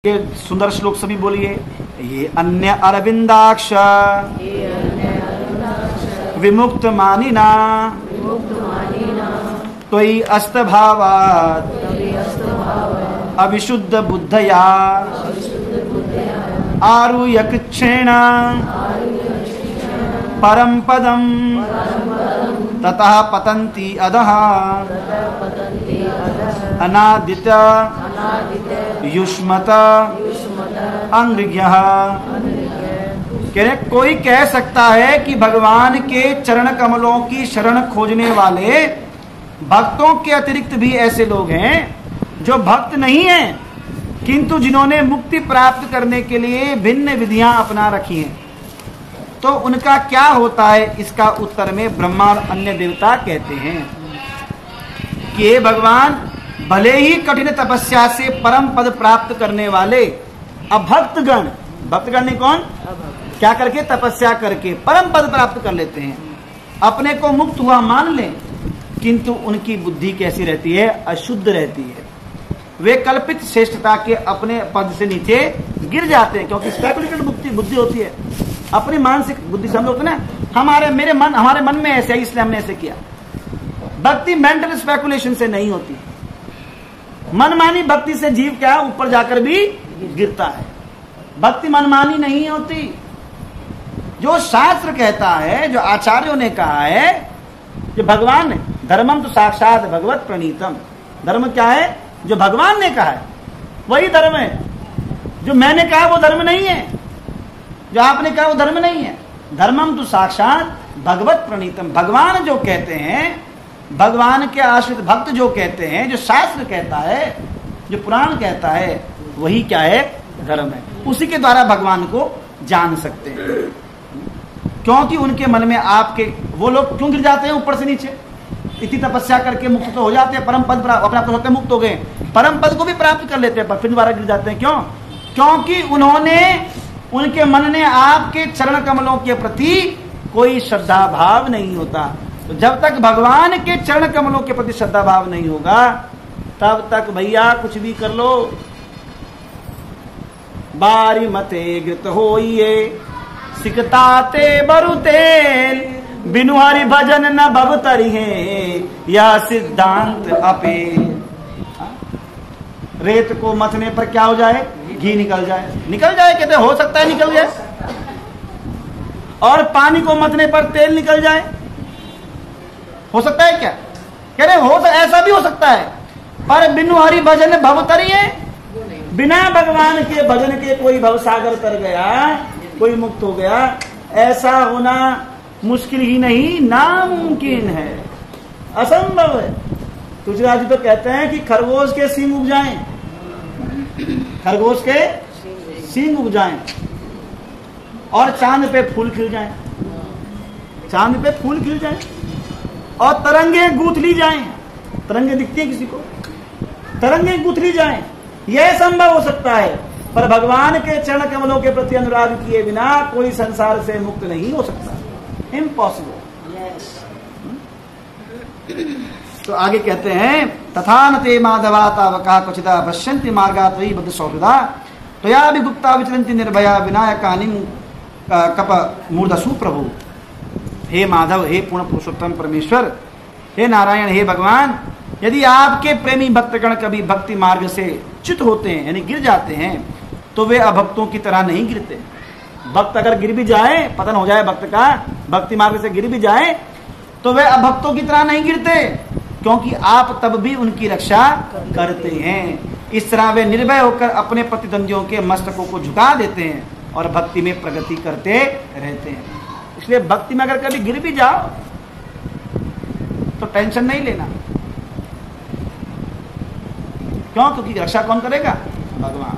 ये सुंदर श्लोक सभी बोलिए। ये अन्य अरविंदाक्ष विमुक्त मानिना त्वयि अस्तभावात् अविशुद्ध बुद्धया आरुह्य कृच्छ्रेण परम पदम ततः पतन्ति अधः अनादित युष्मत अंगृह्यः। कोई कह सकता है कि भगवान के चरण कमलों की शरण खोजने वाले भक्तों के अतिरिक्त भी ऐसे लोग हैं जो भक्त नहीं हैं, किंतु जिन्होंने मुक्ति प्राप्त करने के लिए भिन्न विधियां अपना रखी हैं। तो उनका क्या होता है? इसका उत्तर में ब्रह्मा और अन्य देवता कहते हैं कि हे भगवान, भले ही कठिन तपस्या से परम पद प्राप्त करने वाले अभक्तगण, भक्तगण नहीं कौन, क्या करके? तपस्या करके परम पद प्राप्त कर लेते हैं, अपने को मुक्त हुआ मान लें, किंतु उनकी बुद्धि कैसी रहती है? अशुद्ध रहती है। वे कल्पित श्रेष्ठता के अपने पद से नीचे गिर जाते हैं, क्योंकि स्पेकुलेटेड बुद्धि होती है, अपनी मानसिक बुद्धि से हम लोग ना, हमारे मन में ऐसे है इसलिए हमने ऐसे किया। भक्ति मेंटल स्पेकुलेशन से नहीं होती। मनमानी भक्ति से जीव क्या ऊपर जाकर भी गिरता है। भक्ति मनमानी नहीं होती। जो शास्त्र कहता है, जो आचार्यों ने कहा है, जो भगवान ने, धर्मम तो साक्षात भगवत प्रणीतम, धर्म क्या है? जो भगवान ने कहा है वही धर्म है। जो मैंने कहा वो धर्म नहीं है, जो आपने कहा वो धर्म नहीं है। धर्मम तो साक्षात भगवत प्रणीतम, भगवान जो कहते हैं, भगवान के आश्रित भक्त जो कहते हैं, जो शास्त्र कहता है, जो पुराण कहता है, वही क्या है? धर्म है। उसी के द्वारा भगवान को जान सकते हैं। क्योंकि उनके मन में आपके वो लोग क्यों गिर जाते हैं ऊपर से नीचे? इतनी तपस्या करके मुक्त तो हो जाते हैं, परम पद अपने आप तो मुक्त हो गए, परम पद को भी प्राप्त कर लेते हैं, पर फिर दोबारा गिर जाते हैं। क्यों? क्योंकि उनके मन ने आपके चरण कमलों के प्रति कोई श्रद्धा भाव नहीं होता। तो जब तक भगवान के चरण कमलों के प्रति श्रद्धा भाव नहीं होगा, तब तक भैया कुछ भी कर लो। बारी मते घृत होइए सिकताते बरुतेल, बिनु हरि भजन न भवतरि है, यह सिद्धांत अपे। रेत को मथने पर क्या हो जाए? घी निकल जाए। निकल जाए कहते हो सकता है निकल जाए। और पानी को मथने पर तेल निकल जाए, हो सकता है क्या? कह रहे हो, ऐसा भी हो सकता है, पर बिनु हरि भजन भवतरि है, बिना भगवान के भजन के कोई भवसागर तर गया, कोई मुक्त हो गया, ऐसा होना मुश्किल ही नहीं, नामुमकिन है, असंभव है। तुलसीदास जी तो कहते हैं कि खरगोश के सींग उग जाएं, खरगोश के सींग उग जाएं और चांद पे फूल खिल जाएं, चांद पे फूल खिल जाएं और तरंगे गूंथ ली जाएं। तरंगे दिखती है किसी को? तरंगे गूंथ ली जाएं, यह संभव हो सकता है, पर भगवान के चरण कमलों के प्रति अनुराग किए बिना कोई संसार से मुक्त नहीं हो सकता। इम्पॉसिबल। तो आगे कहते हैं, तथा नते माधवा तावका क्वचिता पश्यन्ति मार्गा त्वयि बद्ध सौहृदा त्वया विगुप्ता विचरन्ति निर्भया विनायकानि कप मूर्धसु प्रभु। हे माधव, हे पूर्ण पुरुषोत्तम परमेश्वर, हे नारायण, हे भगवान, यदि आपके प्रेमी भक्तगण कभी भक्ति मार्ग से च्युत होते हैं, यानी गिर जाते हैं, तो वे अभक्तों की तरह नहीं गिरते। भक्त अगर गिर भी जाए, पतन हो जाए भक्त का, भक्ति मार्ग से गिर भी जाए, तो वे अभक्तों की तरह नहीं गिरते, क्योंकि आप तब भी उनकी रक्षा करते हैं। इस तरह वे निर्भय होकर अपने प्रतिद्वंदियों के मस्तकों को झुका देते हैं और भक्ति में प्रगति करते रहते हैं। इसलिए भक्ति में अगर कभी गिर भी जाओ तो टेंशन नहीं लेना। क्यों? क्योंकि रक्षा कौन करेगा? भगवान।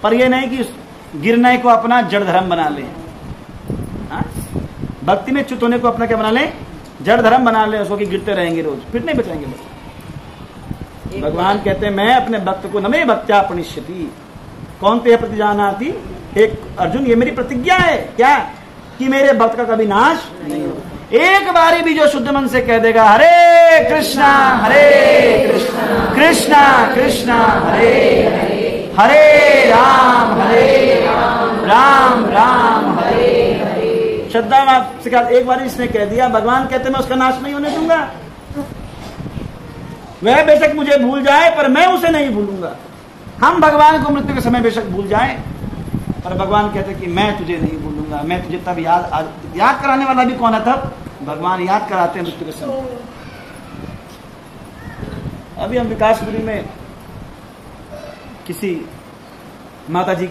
पर यह नहीं कि गिरने को अपना जड़ धर्म बना ले, भक्ति में च्युत होने को अपना क्या बना ले? जड़ धर्म बना ले, उसको कि गिरते रहेंगे रोज, फिर नहीं बचाएंगे लोग। भगवान कहते हैं, मैं अपने भक्त को नमे भक्त्या प्रणिष्यति कौन ते प्रतिजानाति। एक अर्जुन, ये मेरी प्रतिज्ञा है क्या? कि मेरे भक्त का कभी नाश नहीं होगा। एक बारी भी जो शुद्ध मन से कह देगा हरे कृष्णा कृष्णा कृष्णा हरे हरे, हरे राम राम राम हरे हरे। श्रद्धा से एक बार इसने कह दिया, भगवान कहते मैं उसका नाश नहीं होने दूंगा। वह बेशक मुझे भूल जाए पर मैं उसे नहीं भूलूंगा। हम भगवान को मृत्यु के समय बेशक भूल जाएं, पर भगवान कहते कि मैं तुझे नहीं भूलूंगा। मैं तुझे तब याद कराने वाला भी कौन है? तब भगवान याद कराते हैं मृत्यु के समय। अभी हम विकासपुरी में किसी माता जी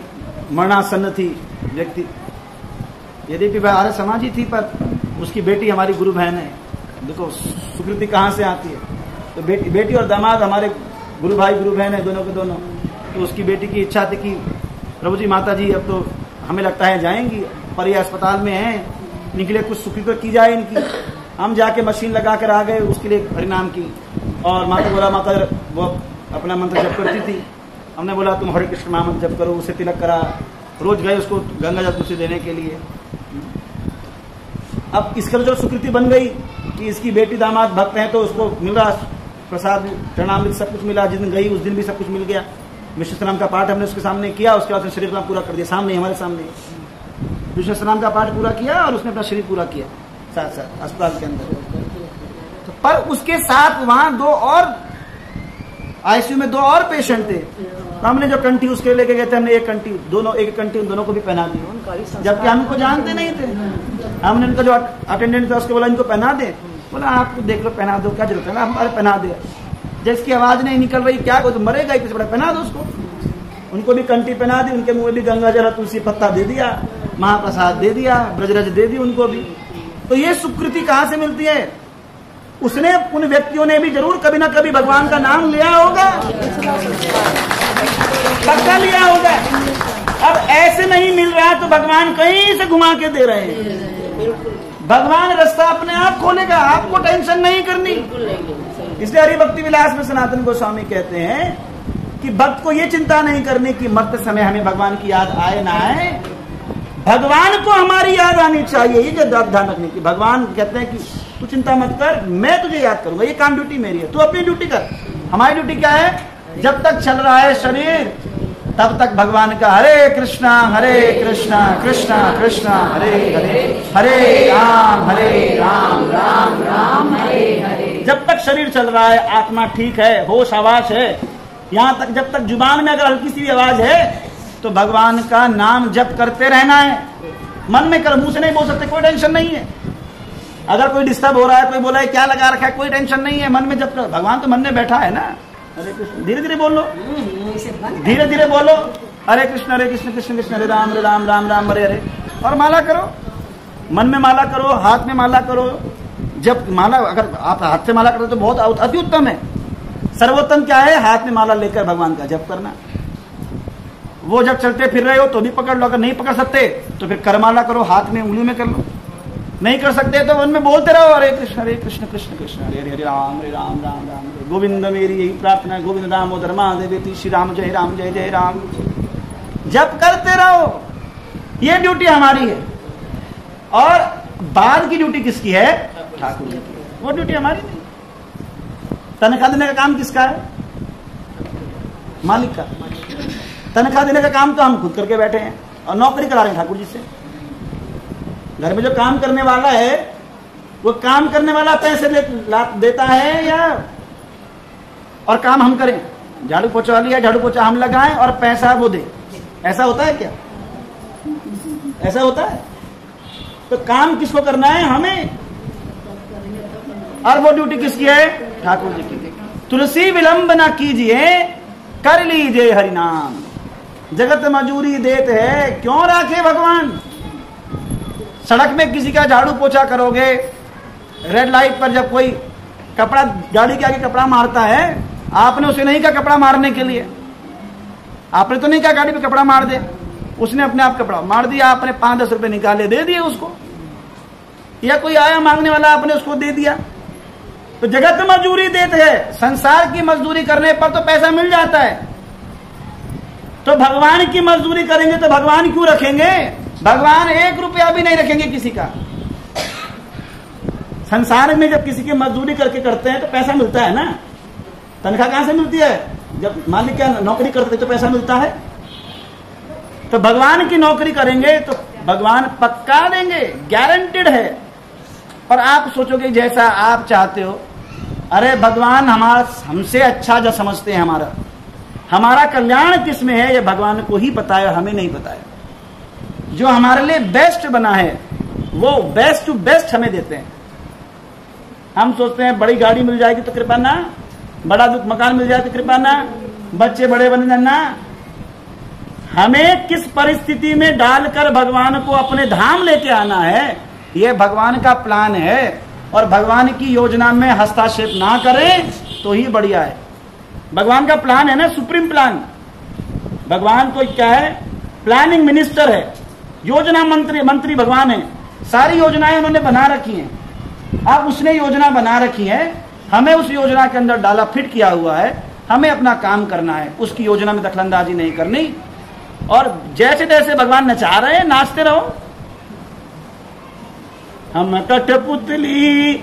मरणासन्न थी व्यक्ति, यद्यपि वह आर्य समाजी थी, पर उसकी बेटी हमारी गुरु बहन है। देखो सुकृति कहाँ से आती है। तो बेटी और दामाद हमारे गुरु भाई गुरु बहन है, दोनों के दोनों। तो उसकी बेटी की इच्छा थी कि प्रभु जी माता जी अब तो हमें लगता है जाएंगी, पर ये अस्पताल में है, इनके लिए कुछ सुकृति की जाए इनकी। हम जाके मशीन लगा कर आ गए उसके लिए हरिनाम की, और माता बोला, माता वो अपना मंत्र जप करती थी। हमने बोला तुम हरे कृष्ण महामंत्र जप करो, उसे तिलक करा, रोज गए उसको गंगा जल तुलसी देने के लिए। अब इसका जो सुकृति बन गई कि इसकी बेटी दामाद भक्त हैं, तो उसको मिल रहा प्रसाद चरणामृत सब कुछ मिला। जिस दिन गई उस दिन भी सब कुछ मिल गया। विष्णु सहस्त्रनाम का पाठ हमने उसके सामने किया, उसके बाद शरीर अपना पूरा कर दिया, सामने हमारे सामने विष्णु सहस्त्रनाम का पाठ पूरा किया और उसने अपना शरीर पूरा किया साथ साथ अस्पताल के अंदर। तो पर उसके साथ वहां दो और आईसीयू में 2 और पेशेंट थे। तो हमने जो कंठी उसके लेके गए थे, हमने एक कंठी उन दोनों को भी पहना दी, जबकि हम उनको जानते नहीं थे। हमने उनका जो अटेंडेंट था उसको बोला इनको पहना दे। बोला आपको देख लो, पहना दो, क्या जरूरत है? हम अरे पहना दे, जिसकी आवाज नहीं निकल रही क्या को तो मरेगा ही, बड़ा पहना दो उसको। उनको भी कंठी पहना दी, उनके मुंह में भी गंगा जल तुलसी पत्ता दे दिया, महाप्रसाद दे दिया, ब्रजरज दे दी उनको भी। तो ये सुकृति कहाँ से मिलती है? उसने उन व्यक्तियों ने भी जरूर कभी ना कभी भगवान का नाम लिया होगा, पक्का लिया होगा। अब ऐसे नहीं मिल रहा तो भगवान कहीं से घुमा के दे रहे हैं। भगवान रास्ता अपने आप खोलेगा, आपको टेंशन नहीं करनी। इसलिए हरि भक्ति विलास में सनातन गोस्वामी कहते हैं कि भक्त को ये चिंता नहीं करनी कि मरते समय हमें भगवान की याद आए ना आए, भगवान को हमारी याद आनी चाहिए। ये ध्यान रखने की, भगवान कहते हैं कि तू चिंता मत कर, मैं तुझे याद करूंगा, ये काम ड्यूटी मेरी है, तू अपनी ड्यूटी कर। हमारी ड्यूटी क्या है? जब तक चल रहा है शरीर तब तक भगवान का हरे कृष्णा कृष्णा कृष्णा हरे हरे, हरे राम राम राम हरे हरे। जब तक शरीर चल रहा है, आत्मा ठीक है, होश आवाज है, यहाँ तक जब तक जुबान में अगर हल्की सी भी आवाज है तो भगवान का नाम जप करते रहना है। मन में कर, मुंह से नहीं बोल सकते, कोई टेंशन नहीं है। अगर कोई डिस्टर्ब हो रहा है, कोई बोला है क्या लगा रखा है, कोई टेंशन नहीं है, मन में जप कर। भगवान तो मन में बैठा है ना। हरे कृष्ण, धीरे धीरे बोलो, धीरे धीरे बोलो, हरे कृष्ण कृष्ण कृष्ण हरे राम राम राम हरे हरे। और माला करो, मन में माला करो, हाथ में माला करो। जब माला, अगर आप हाथ से माला करो तो बहुत अति उत्तम है। सर्वोत्तम क्या है? हाथ में माला लेकर भगवान का जप करना। वो जब चलते फिर रहे हो तो भी पकड़ लो, अगर नहीं पकड़ सकते तो फिर करमाला करो, हाथ में उंगली में कर लो। नहीं कर सकते तो मन में बोलते रहो, हरे कृष्ण कृष्ण कृष्ण हरे हरे राम राम राम हरे। गोविंद मेरी यही प्रार्थना है, गोविंद दामोदर महादेव श्री राम जय जय राम। जप करते रहो, ये ड्यूटी हमारी है। और बाद की ड्यूटी किसकी है? ठाकुर जी की। वो ड्यूटी हमारी नहीं। तनख्वाह देने का काम किसका है? मालिक का। तनख्वाह देने का काम तो हम खुद करके बैठे हैं और नौकरी करा रहे हैं ठाकुर जी से। घर में जो काम करने वाला है, वो काम करने वाला पैसे देता है या, और काम हम करें? झाड़ू पोछा वाली है, झाड़ू पोछा हम लगाएं और पैसा वो दे। ऐसा होता है क्या? ऐसा होता है? तो काम किसको करना है? हमें। और वो ड्यूटी किसकी है? ठाकुर जी की। तुलसी विलंब ना कीजिए, कर लीजिए हरि नाम। जगत मजूरी देते है, क्यों राखे भगवान? सड़क में किसी का झाड़ू पोछा करोगे, रेड लाइट पर जब कोई कपड़ा, गाड़ी के आगे कपड़ा मारता है, आपने उसे नहीं कहा कपड़ा मारने के लिए, आपने तो नहीं कहा गाड़ी पे कपड़ा मार दे, उसने अपने आप कपड़ा मार दिया। आपने 5-10 रुपए निकाले, दे दिए उसको, या कोई आया मांगने वाला, आपने उसको दे दिया। तो जगत मजदूरी देते है, संसार की मजदूरी करने पर तो पैसा मिल जाता है। तो भगवान की मजदूरी करेंगे तो भगवान क्यों रखेंगे? भगवान 1 रुपया भी नहीं रखेंगे किसी का। संसार में जब किसी की मजदूरी करके करते हैं तो पैसा मिलता है ना। तनख्वाह कहां से मिलती है? जब मान ली क्या नौकरी करते तो पैसा मिलता है, तो भगवान की नौकरी करेंगे तो भगवान पक्का देंगे, गारंटेड है। और आप सोचोगे जैसा आप चाहते हो, अरे भगवान हमसे अच्छा जो समझते हैं, हमारा कल्याण किस में है ये भगवान को ही पता है, हमें नहीं पता है। जो हमारे लिए बेस्ट बना है वो बेस्ट टू बेस्ट हमें देते हैं। हम सोचते हैं बड़ी गाड़ी मिल जाएगी तो कृपा ना, बड़ा मकान मिल जाए तो कृपा ना, बच्चे बड़े बन जाना। हमें किस परिस्थिति में डालकर भगवान को अपने धाम लेके आना है, ये भगवान का प्लान है। और भगवान की योजना में हस्तक्षेप ना करें तो ही बढ़िया है। भगवान का प्लान है ना, सुप्रीम प्लान। भगवान तो क्या है, प्लानिंग मिनिस्टर है, योजना मंत्री भगवान है। सारी योजनाएं उन्होंने बना रखी हैं। अब उसने योजना बना रखी है, हमें उस योजना के अंदर डाला फिट किया हुआ है, हमें अपना काम करना है, उसकी योजना में दखलंदाजी नहीं करनी। और जैसे जैसे भगवान नचा रहे हैं नाचते रहो। हम कठपुतली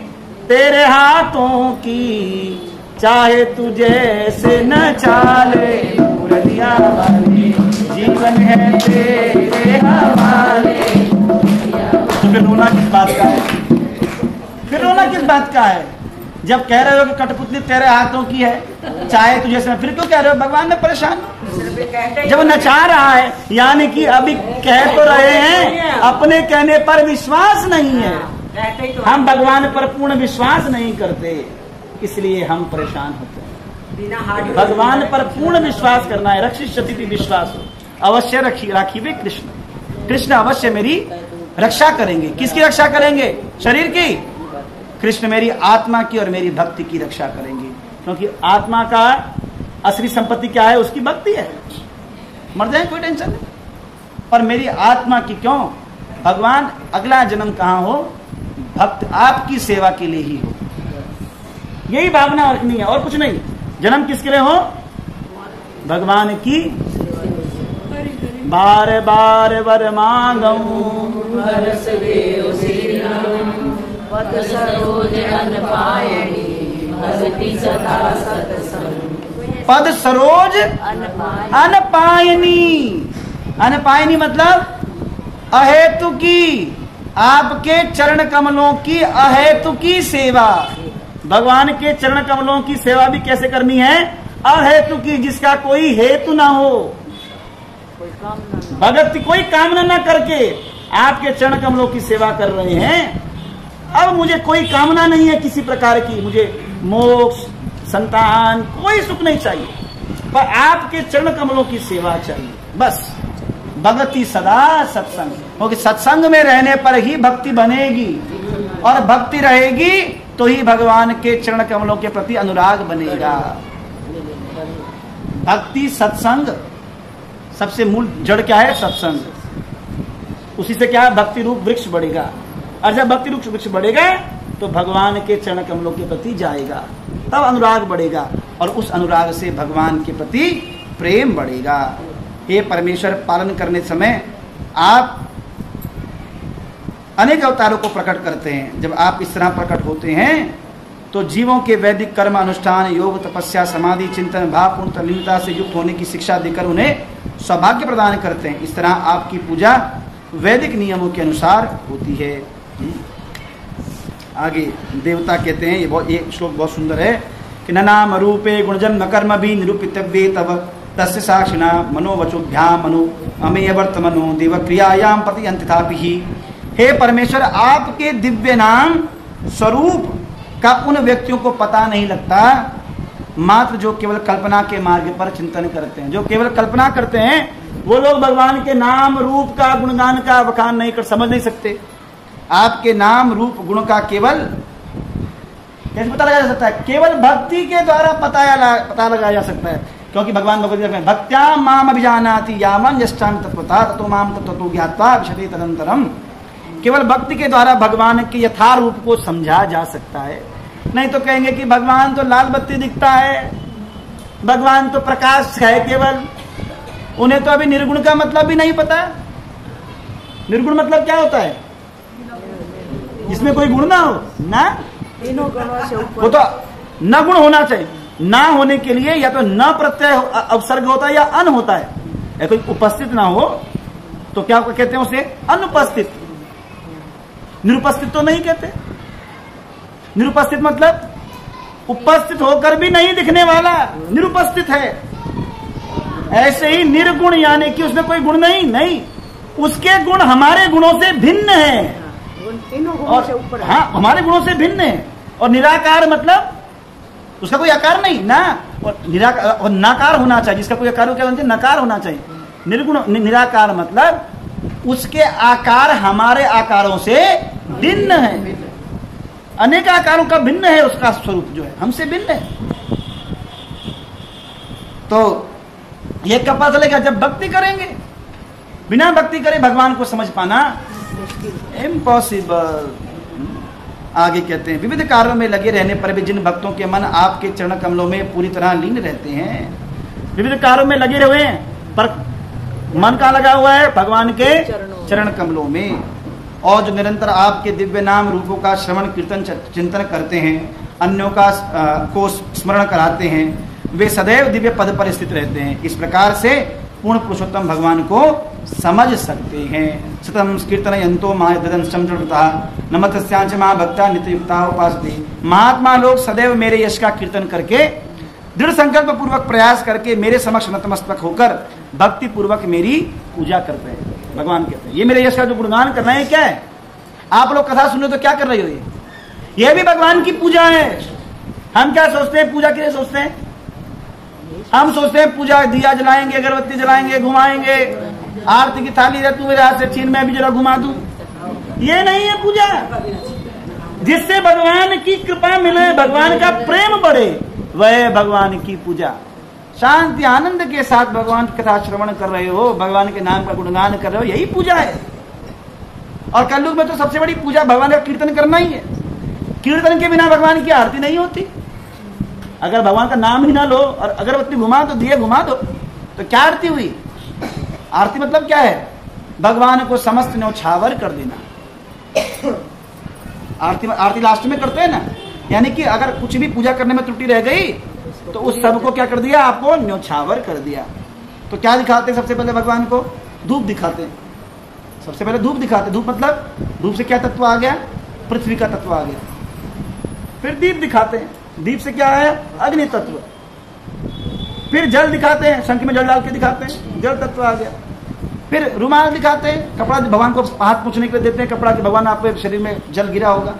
तेरे हाथों की, चाहे तुझे से नचा ले, मुरलिया वाले जीवन है तेरे हवाले। तो फिर रोना किस बात का है? फिर रोना किस बात का है? जब कह रहे हो कि कठपुतली तेरे हाथों की है, चाहे तुझे से, फिर क्यों कह रहे हो? भगवान ने परेशान, जब नचा रहा है, यानी कि अभी कह तो रहे हैं, अपने कहने पर विश्वास नहीं है। हम भगवान पर पूर्ण विश्वास नहीं करते, इसलिए हम परेशान होते हैं। भगवान पर पूर्ण विश्वास करना है। रक्षिष्यति विश्वास अवश्य राखिवे कृष्ण, कृष्ण अवश्य मेरी रक्षा करेंगे। किसकी रक्षा करेंगे? शरीर की। कृष्ण मेरी आत्मा की और मेरी भक्ति की रक्षा करेंगे, क्योंकि आत्मा का असली संपत्ति क्या है? उसकी भक्ति है। मर जाए कोई टेंशन नहीं, पर मेरी आत्मा की क्यों? भगवान अगला जन्म कहां हो, भक्त आपकी सेवा के लिए ही हो, यही भावना और नहीं है, और कुछ नहीं। जन्म किसके लिए हो? भगवान की। बार बार वर मांगऊं, पद सरोज अनपायणी, भगति सदा सत्संग। पद सरोज अनपायनी। अनपायनी मतलब अहेतु की, आपके चरण कमलों की अहेतु की सेवा। भगवान के चरण कमलों की सेवा भी कैसे करनी है? अहेतु की, जिसका कोई हेतु ना हो, भगत कोई कामना ना करके आपके चरण कमलों की सेवा कर रहे हैं। अब मुझे कोई कामना नहीं है किसी प्रकार की, मुझे मोक्ष, संतान, कोई सुख नहीं चाहिए, पर आपके चरण कमलों की सेवा चाहिए बस। भगति सदा सत्संग, क्योंकि सत्संग में रहने पर ही भक्ति बनेगी, और भक्ति रहेगी तो ही भगवान के चरण कमलों के प्रति अनुराग बनेगा। भक्ति सत्संग, सबसे मूल जड़ क्या है? सत्संग। उसी से क्या है? भक्ति रूप वृक्ष बढ़ेगा, और जब भक्ति रूप वृक्ष बढ़ेगा तो भगवान के चरण कमलों के प्रति जाएगा, तब अनुराग बढ़ेगा, और उस अनुराग से भगवान के प्रति प्रेम बढ़ेगा। हे परमेश्वर, पालन करने समय आप अनेक अवतारों को प्रकट करते हैं। जब आप इस तरह प्रकट होते हैं तो जीवों के वैदिक कर्म अनुष्ठान, योग, तपस्या, समाधि, चिंतन, भाव पूर्ण तल्लीनता से युक्त होने की शिक्षा देकर उन्हें सौभाग्य प्रदान करते हैं। इस तरह आपकी पूजा वैदिक नियमों के अनुसार होती है। आगे देवता कहते हैं, ये श्लोक बहुत सुंदर है कि न नाम रूपे गुणजन्म कर्म भी निरूपितव्ये तव तस्य साक्षिणा मनोवचोभ्याम मनो अमेय वर्तमनो देव क्रियायाम प्रति अंतथापि। हे परमेश्वर, आपके दिव्य नाम स्वरूप का उन व्यक्तियों को पता नहीं लगता, मात्र जो केवल कल्पना के मार्ग पर चिंतन करते हैं। जो केवल कल्पना करते हैं वो लोग भगवान के नाम रूप का, गुणगान का बखान नहीं कर, समझ नहीं सकते। आपके नाम रूप गुण का केवल कैसे पता लगाया जा सकता है? केवल भक्ति के द्वारा पता लगाया जा सकता है, क्योंकि भगवान भगवत में भक्त्या माम अभिजानाति यावन् यष्टांग तत्वता ततो माम तत्वतो ज्ञात्वा विशते तदंतरम। केवल भक्ति के द्वारा भगवान के यथार्थ रूप को समझा जा सकता है। नहीं तो कहेंगे कि भगवान तो लाल बत्ती दिखता है, भगवान तो प्रकाश है केवल, उन्हें तो अभी निर्गुण का मतलब भी नहीं पता। निर्गुण मतलब क्या होता है? जिसमें कोई गुण ना हो ना, तीनों गुणों से वो तो न गुण होना चाहिए। ना होने के लिए या तो न प्रत्यय उपसर्ग होता है या अन होता है, या कोई उपस्थित ना हो तो क्या कहते हैं उसे? अनुपस्थित। निरुपस्थित तो नहीं कहते। निरुपस्थित मतलब उपस्थित होकर भी नहीं दिखने वाला, निरुपस्थित है। ऐसे ही निर्गुण यानी कि उसमें कोई गुण नहीं, उसके गुण हमारे गुणों से भिन्न है, और हाँ हमारे गुणों से भिन्न है। और निराकार मतलब उसका कोई आकार नहीं ना, और निराकार और नाकार होना चाहिए, जिसका कोई आकार हो क्या बनते? नकार होना चाहिए। निर्गुण निराकार मतलब उसके आकार हमारे आकारों से भिन्न है, अनेक आकारों का भिन्न है उसका स्वरूप जो है हमसे भिन्न है। तो ये कब पता चलेगा? जब भक्ति करेंगे। बिना भक्ति करे भगवान को समझ पाना इम्पॉसिबल। आगे कहते हैं, विविध कार्यों में लगे रहने पर भी जिन भक्तों के मन आपके चरण कमलों में पूरी तरह लीन रहते हैं। विविध कार्यों में लगे हुए हैं पर मन कहाँ लगा हुआ है? भगवान के चरण कमलों में। और जो निरंतर आपके दिव्य नाम रूपों का श्रवण कीर्तन चिंतन करते हैं, अन्यों का को स्मरण कराते हैं, वे सदैव दिव्य पद पर स्थित रहते हैं। इस प्रकार से पूर्ण पुरुषोत्तम भगवान को समझ सकते हैं। सतम कीर्तन यंतो नमतस्यांच महाभक्ता नित्ययुक्ता उपासते। महात्मा लोग सदैव मेरे यश का कीर्तन करके दृढ़ संकल्प पूर्वक प्रयास करके मेरे समक्ष नतमस्तक होकर भक्ति पूर्वक मेरी पूजा करते हैं। भगवान कहते हैं ये मेरे यश का जो गुणगान करना है क्या है? आप लोग कथा सुन रहे तो क्या कर रहे हो? ये भी भगवान की पूजा है। हम क्या सोचते हैं? पूजा के लिए सोचते हैं, हम सोचते हैं पूजा दिया जलाएंगे, अगरबत्ती जलाएंगे, घुमाएंगे, आरती की थाली है तू मेरे हाथ से छीन मैं भी जरा घुमा दूं। ये नहीं है पूजा। जिससे भगवान की कृपा मिले, भगवान का प्रेम बढ़े, वह भगवान की पूजा। शांति आनंद के साथ भगवान की कथा श्रवण कर रहे हो, भगवान के नाम का गुणगान कर रहे हो, यही पूजा है। और कलयुग में तो सबसे बड़ी पूजा भगवान का कीर्तन करना ही है। कीर्तन के बिना भगवान की आरती नहीं होती। अगर भगवान का नाम ही ना लो और अगरबत्ती घुमा दो, दिए घुमा दो, तो क्या आरती हुई? आरती मतलब क्या है? भगवान को समस्त न्यौछावर कर देना। आरती लास्ट में करते हैं ना, यानी कि अगर कुछ भी पूजा करने में त्रुटि रह गई तो उस सब को क्या कर दिया? आपको न्यौछावर कर दिया। तो क्या दिखाते हैं? सबसे पहले भगवान को धूप दिखाते हैं। सबसे पहले धूप दिखाते। धूप मतलब धूप से क्या तत्व आ गया? पृथ्वी का तत्व आ गया। फिर दीप दिखाते हैं। दीप से क्या है? अग्नि तत्व। फिर जल दिखाते हैं, शंख में जल डाल के दिखाते हैं, जल तत्व आ गया। फिर रुमाल दिखाते हैं, कपड़ा भगवान को हाथ पोंछने के लिए देते हैं कपड़ा, कि भगवान आपके शरीर में जल गिरा होगा,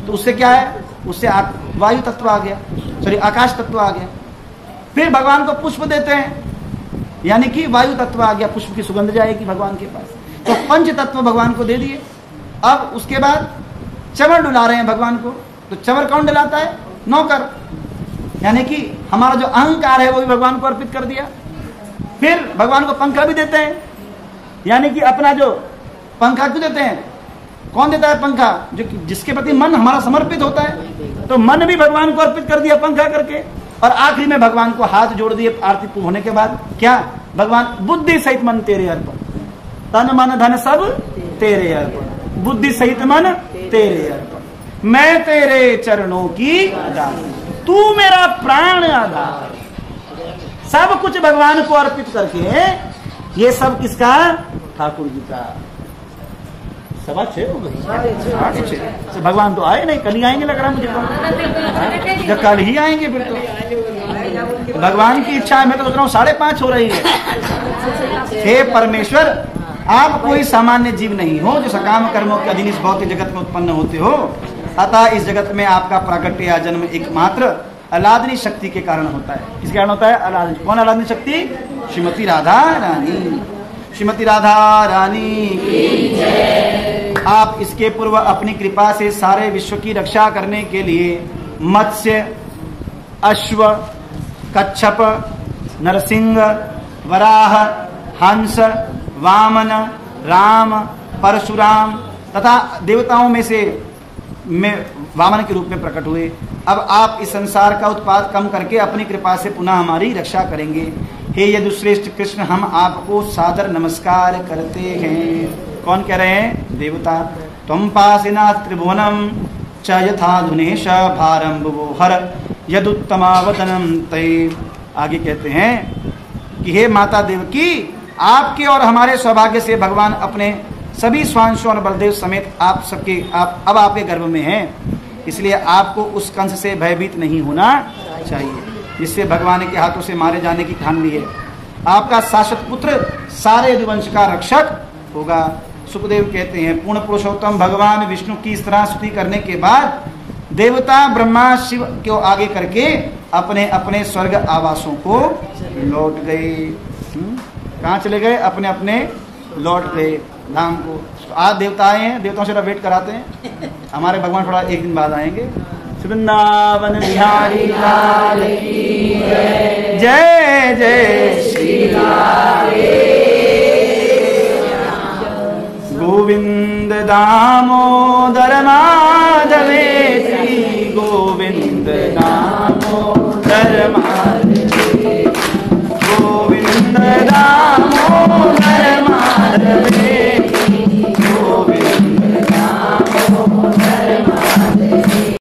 तो उससे क्या है? उससे वायु तत्व आ गया, सॉरी आकाश तत्व आ गया। फिर भगवान को पुष्प देते हैं, यानी कि वायु तत्व आ गया, पुष्प की सुगंध जाएगी भगवान के पास। तो पंच तत्व भगवान को दे दिए। अब उसके बाद चंवर डुला रहे हैं भगवान को। तो चंवर कौन डुलाता है? नौकर, यानी कि हमारा जो अहंकार है वो भी भगवान को अर्पित कर दिया। फिर भगवान को पंखा भी देते हैं, यानी कि अपना जो पंखा क्यों देते हैं? कौन देता है पंखा? जो जिसके प्रति मन हमारा समर्पित होता है, तो मन भी भगवान को अर्पित कर दिया पंखा करके। और आखिरी में भगवान को हाथ जोड़ दिए आरती होने के बाद। क्या? भगवान बुद्धि सहित मन तेरे अर्पण, तन मन धन सब तेरे अर्पण, बुद्धि सहित मन तेरे अर्पण, मैं तेरे चरणों की दासी, तू मेरा प्राण आधार। सब कुछ भगवान को अर्पित करके, ये सब किसका? ठाकुर जी का। 6:15 हो गई, 6:30। भगवान तो आए नहीं, कल ही आएंगे लग रहा मुझे, जब कल ही आएंगे फिर तो भगवान की इच्छा है। मैं तो सोच रहा हूँ 5:30 हो रही है। हे परमेश्वर, आप कोई सामान्य जीव नहीं हो जो सकाम कर्मों के अधीन इस भौतिक जगत में उत्पन्न होते हो। अतः इस जगत में आपका प्राकट्य या जन्म एकमात्र अलादनी शक्ति के कारण होता है। किसके कारण होता है? अलादनी। कौन अलादनी शक्ति? श्रीमती राधा रानी। श्रीमती राधा रानी की जय। आप इसके पूर्व अपनी कृपा से सारे विश्व की रक्षा करने के लिए मत्स्य, अश्व, कच्छप, नरसिंह, वराह, हंस, वामन, राम, परशुराम तथा देवताओं में से वामन के रूप में प्रकट हुए। अब आप इस संसार का उत्पाद कम करके अपनी कृपा से पुनः हमारी रक्षा करेंगे। हे यदुश्रेष्ठ कृष्ण, हम आपको सादर नमस्कार करते हैं। कौन कह रहे हैं? देवता। त्वं पासिना त्रिभुवनम च यथा धुनेश भारम भुवो हर यदुत्तमावतनम तय। आगे कहते हैं कि हे माता देवकी, आपके और हमारे सौभाग्य से भगवान अपने सभी स्वांशों और बलदेव समेत आप सबके अब आपके गर्भ में हैं, इसलिए आपको उस कंस से भयभीत नहीं होना चाहिए जिससे भगवान के हाथों से मारे जाने की ठान ली है। आपका शाश्वत पुत्र सारे यदुवंश का रक्षक होगा। सुखदेव कहते हैं, पूर्ण पुरुषोत्तम भगवान विष्णु की इस तरह स्तुति करने के बाद देवता ब्रह्मा शिव को आगे करके अपने अपने स्वर्ग आवासों को लौट गए। कहाँ चले गए? अपने अपने लौट गए धाम को। तो आज देवता आए हैं, देवताओं से वेट कराते हैं। हमारे भगवान थोड़ा एक दिन बाद आएंगे। वृंदावन बिहारी लाल की जय जय श्री राधे गोविंद दामोदर